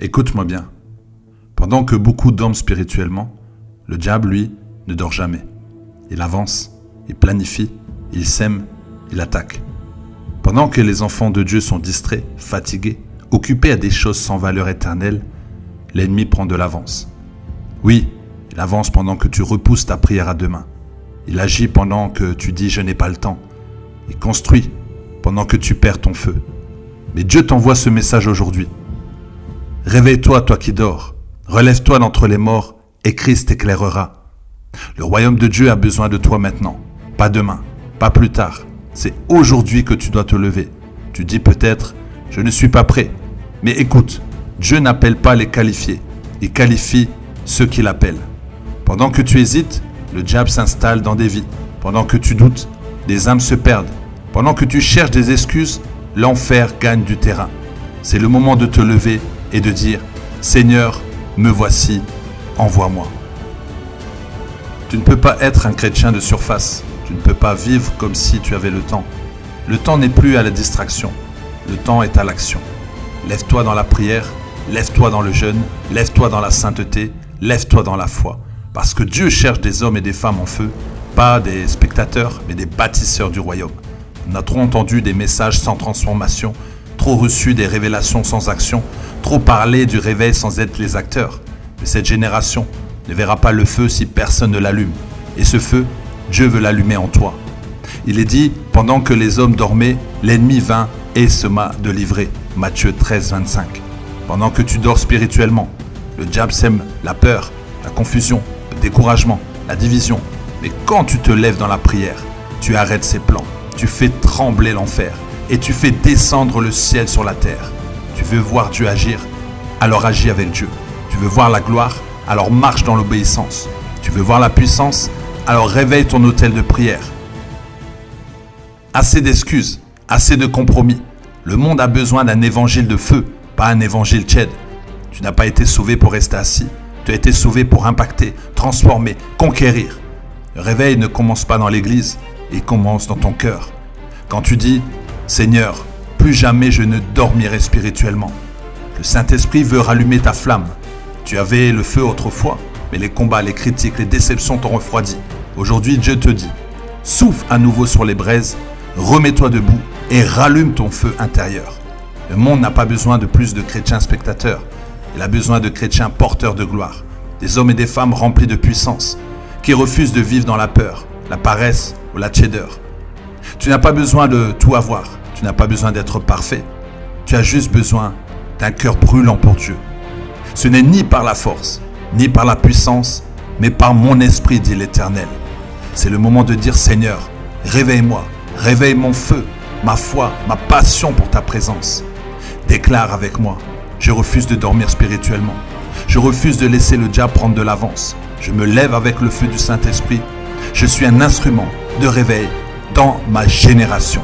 Écoute-moi bien. Pendant que beaucoup dorment spirituellement, le diable, lui, ne dort jamais. Il avance, il planifie, il sème, il attaque. Pendant que les enfants de Dieu sont distraits, fatigués, occupés à des choses sans valeur éternelle, l'ennemi prend de l'avance. Oui, il avance pendant que tu repousses ta prière à demain. Il agit pendant que tu dis « je n'ai pas le temps ». Il construit pendant que tu perds ton feu. Mais Dieu t'envoie ce message aujourd'hui. Réveille-toi, toi qui dors. Relève-toi d'entre les morts et Christ t'éclairera. Le royaume de Dieu a besoin de toi maintenant. Pas demain, pas plus tard. C'est aujourd'hui que tu dois te lever. Tu dis peut-être, je ne suis pas prêt. Mais écoute, Dieu n'appelle pas les qualifiés. Il qualifie ceux qu'il appelle. Pendant que tu hésites, le diable s'installe dans des vies. Pendant que tu doutes, des âmes se perdent. Pendant que tu cherches des excuses, l'enfer gagne du terrain. C'est le moment de te lever et de dire « Seigneur, me voici, envoie-moi ». Tu ne peux pas être un chrétien de surface. Tu ne peux pas vivre comme si tu avais le temps. Le temps n'est plus à la distraction. Le temps est à l'action. Lève-toi dans la prière, lève-toi dans le jeûne, lève-toi dans la sainteté, lève-toi dans la foi. Parce que Dieu cherche des hommes et des femmes en feu, pas des spectateurs, mais des bâtisseurs du royaume. On a trop entendu des messages sans transformation, trop reçu des révélations sans action, trop parlé du réveil sans être les acteurs. Mais cette génération ne verra pas le feu si personne ne l'allume. Et ce feu, Dieu veut l'allumer en toi. Il est dit, pendant que les hommes dormaient, l'ennemi vint et sema de livrer. Matthieu 13, 25. Pendant que tu dors spirituellement, le diable sème la peur, la confusion, le découragement, la division. Mais quand tu te lèves dans la prière, tu arrêtes ses plans. Tu fais trembler l'enfer et tu fais descendre le ciel sur la terre. Tu veux voir Dieu agir, alors agis avec Dieu. Tu veux voir la gloire, alors marche dans l'obéissance. Tu veux voir la puissance, alors réveille ton autel de prière. Assez d'excuses, assez de compromis. Le monde a besoin d'un évangile de feu, pas un évangile tiède. Tu n'as pas été sauvé pour rester assis. Tu as été sauvé pour impacter, transformer, conquérir. Le réveil ne commence pas dans l'église. Il commence dans ton cœur. Quand tu dis « Seigneur, plus jamais je ne dormirai spirituellement ». Le Saint-Esprit veut rallumer ta flamme. Tu avais le feu autrefois, mais les combats, les critiques, les déceptions t'ont refroidi. Aujourd'hui, Dieu te dit « Souffle à nouveau sur les braises, remets-toi debout et rallume ton feu intérieur ». Le monde n'a pas besoin de plus de chrétiens spectateurs. Il a besoin de chrétiens porteurs de gloire. Des hommes et des femmes remplis de puissance, qui refusent de vivre dans la peur, la paresse ou la tiédeur. Tu n'as pas besoin de tout avoir. Tu n'as pas besoin d'être parfait. Tu as juste besoin d'un cœur brûlant pour Dieu. Ce n'est ni par la force, ni par la puissance, mais par mon esprit, dit l'Éternel. C'est le moment de dire, Seigneur, réveille-moi, réveille mon feu, ma foi, ma passion pour ta présence. Déclare avec moi, je refuse de dormir spirituellement. Je refuse de laisser le diable prendre de l'avance. Je me lève avec le feu du Saint-Esprit. Je suis un instrument de réveil dans ma génération.